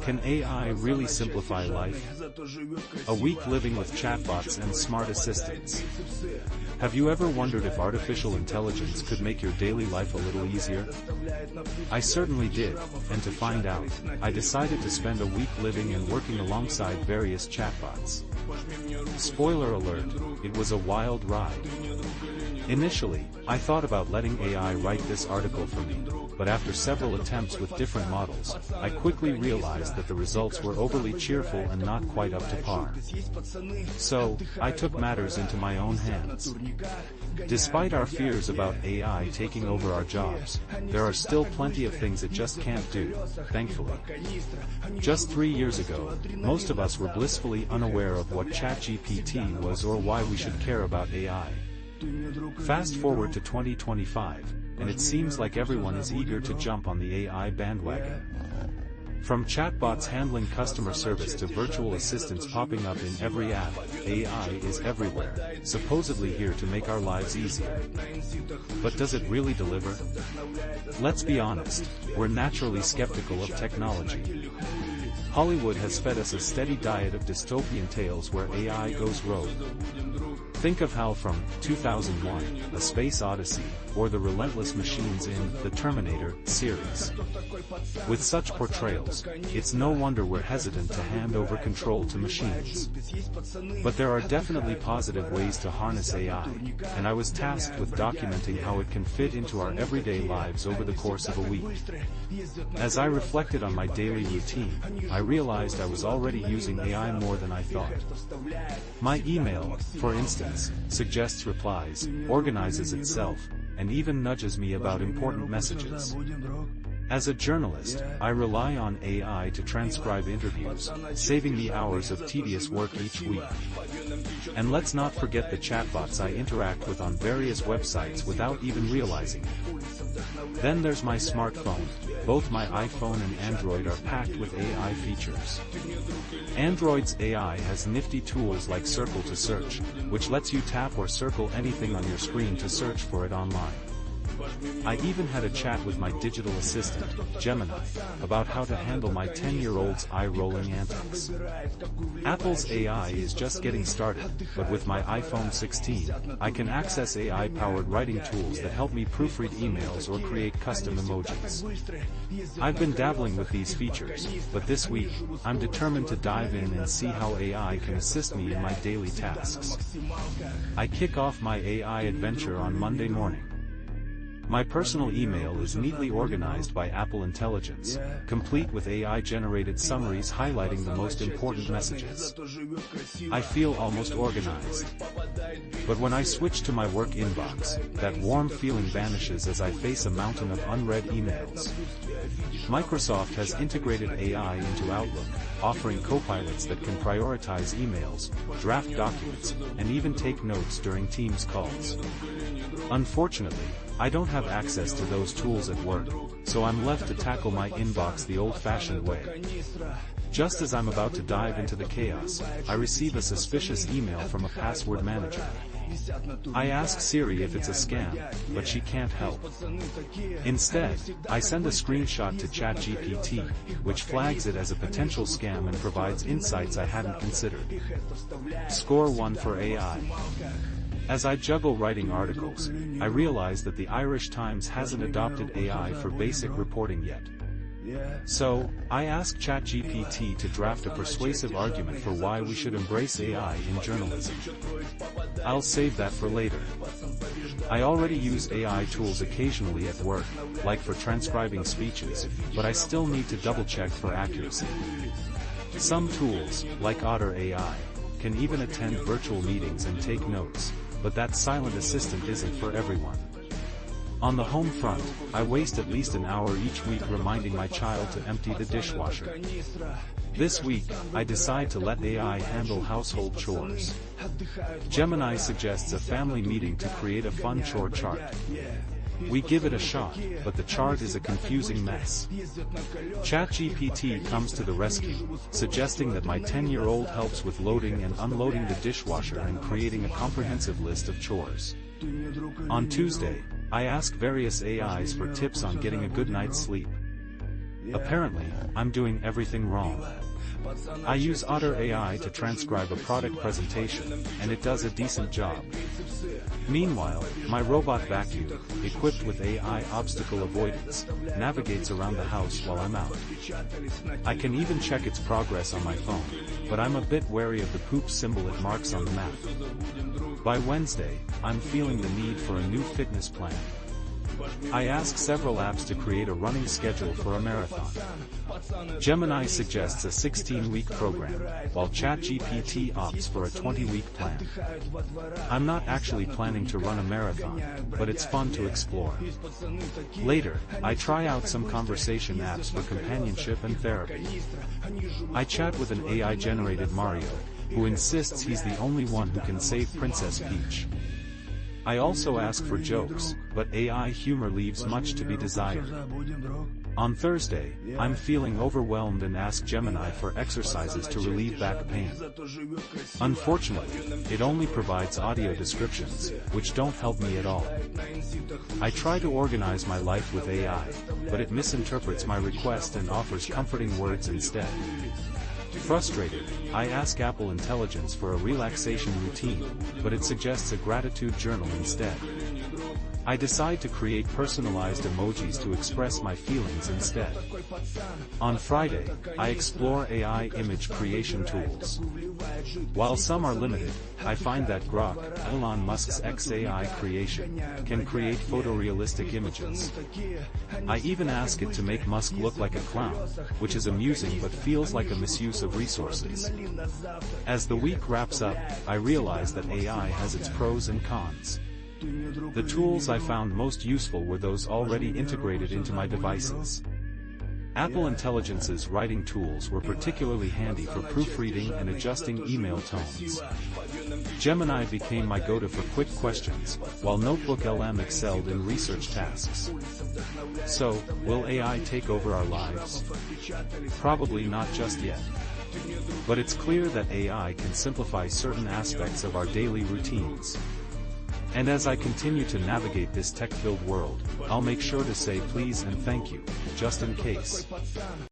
Can AI really simplify life? A week living with chatbots and smart assistants. Have you ever wondered if artificial intelligence could make your daily life a little easier? I certainly did, and to find out, I decided to spend a week living and working alongside various chatbots. Spoiler alert, it was a wild ride. Initially, I thought about letting AI write this article for me, but after several attempts with different models, I quickly realized that the results were overly cheerful and not quite up to par. So, I took matters into my own hands. Despite our fears about AI taking over our jobs, there are still plenty of things it just can't do, thankfully. Just 3 years ago, most of us were blissfully unaware of what ChatGPT was or why we should care about AI. Fast forward to 2025, and it seems like everyone is eager to jump on the AI bandwagon. From chatbots handling customer service to virtual assistants popping up in every app, AI is everywhere, supposedly here to make our lives easier. But does it really deliver? Let's be honest, we're naturally skeptical of technology. Hollywood has fed us a steady diet of dystopian tales where AI goes rogue. Think of HAL from 2001, A Space Odyssey, or the relentless machines in the Terminator series. With such portrayals, it's no wonder we're hesitant to hand over control to machines. But there are definitely positive ways to harness AI, and I was tasked with documenting how it can fit into our everyday lives over the course of a week. As I reflected on my daily routine, I realized I was already using AI more than I thought. My email, for instance, suggests replies, organizes itself, and even nudges me about important messages. As a journalist, I rely on AI to transcribe interviews, saving me hours of tedious work each week. And let's not forget the chatbots I interact with on various websites without even realizing it. Then there's my smartphone. Both my iPhone and Android are packed with AI features. Android's AI has nifty tools like Circle to Search, which lets you tap or circle anything on your screen to search for it online. I even had a chat with my digital assistant, Gemini, about how to handle my 10-year-old's eye-rolling antics. Apple's AI is just getting started, but with my iPhone 16, I can access AI-powered writing tools that help me proofread emails or create custom emojis. I've been dabbling with these features, but this week, I'm determined to dive in and see how AI can assist me in my daily tasks. I kick off my AI adventure on Monday morning. My personal email is neatly organized by Apple Intelligence, complete with AI-generated summaries highlighting the most important messages. I feel almost organized. But when I switch to my work inbox, that warm feeling vanishes as I face a mountain of unread emails. Microsoft has integrated AI into Outlook, offering co-pilots that can prioritize emails, draft documents, and even take notes during Teams calls. Unfortunately, I don't have access to those tools at work, so I'm left to tackle my inbox the old-fashioned way. Just as I'm about to dive into the chaos, I receive a suspicious email from a password manager. I ask Siri if it's a scam, but she can't help. Instead, I send a screenshot to ChatGPT, which flags it as a potential scam and provides insights I hadn't considered. Score 1 for AI. As I juggle writing articles, I realize that the Irish Times hasn't adopted AI for basic reporting yet. So, I asked ChatGPT to draft a persuasive argument for why we should embrace AI in journalism. I'll save that for later. I already use AI tools occasionally at work, like for transcribing speeches, but I still need to double-check for accuracy. Some tools, like Otter AI, can even attend virtual meetings and take notes, but that silent assistant isn't for everyone. On the home front, I waste at least an hour each week reminding my child to empty the dishwasher. This week, I decide to let AI handle household chores. Gemini suggests a family meeting to create a fun chore chart. We give it a shot, but the chart is a confusing mess. ChatGPT comes to the rescue, suggesting that my 10-year-old helps with loading and unloading the dishwasher and creating a comprehensive list of chores. On Tuesday, I ask various AIs for tips on getting a good night's sleep. Apparently, I'm doing everything wrong. I use Otter AI to transcribe a product presentation, and it does a decent job. Meanwhile, my robot vacuum, equipped with AI obstacle avoidance, navigates around the house while I'm out. I can even check its progress on my phone, but I'm a bit wary of the poop symbol it marks on the map. By Wednesday, I'm feeling the need for a new fitness plan. I ask several apps to create a running schedule for a marathon. Gemini suggests a 16-week program, while ChatGPT opts for a 20-week plan. I'm not actually planning to run a marathon, but it's fun to explore. Later, I try out some conversation apps for companionship and therapy. I chat with an AI-generated Mario, who insists he's the only one who can save Princess Peach. I also ask for jokes, but AI humor leaves much to be desired. On Thursday, I'm feeling overwhelmed and ask Gemini for exercises to relieve back pain. Unfortunately, it only provides audio descriptions, which don't help me at all. I try to organize my life with AI, but it misinterprets my request and offers comforting words instead. Frustrated, I ask Apple Intelligence for a relaxation routine, but it suggests a gratitude journal instead. I decide to create personalized emojis to express my feelings instead. On Friday, I explore AI image creation tools. While some are limited, I find that Grok, Elon Musk's XAI creation, can create photorealistic images. I even ask it to make Musk look like a clown, which is amusing but feels like a misuse of resources. As the week wraps up, I realize that AI has its pros and cons. The tools I found most useful were those already integrated into my devices. Apple Intelligence's writing tools were particularly handy for proofreading and adjusting email tones. Gemini became my go-to for quick questions, while Notebook LM excelled in research tasks. So, will AI take over our lives? Probably not just yet. But it's clear that AI can simplify certain aspects of our daily routines. And as I continue to navigate this tech-filled world, I'll make sure to say please and thank you, just in case.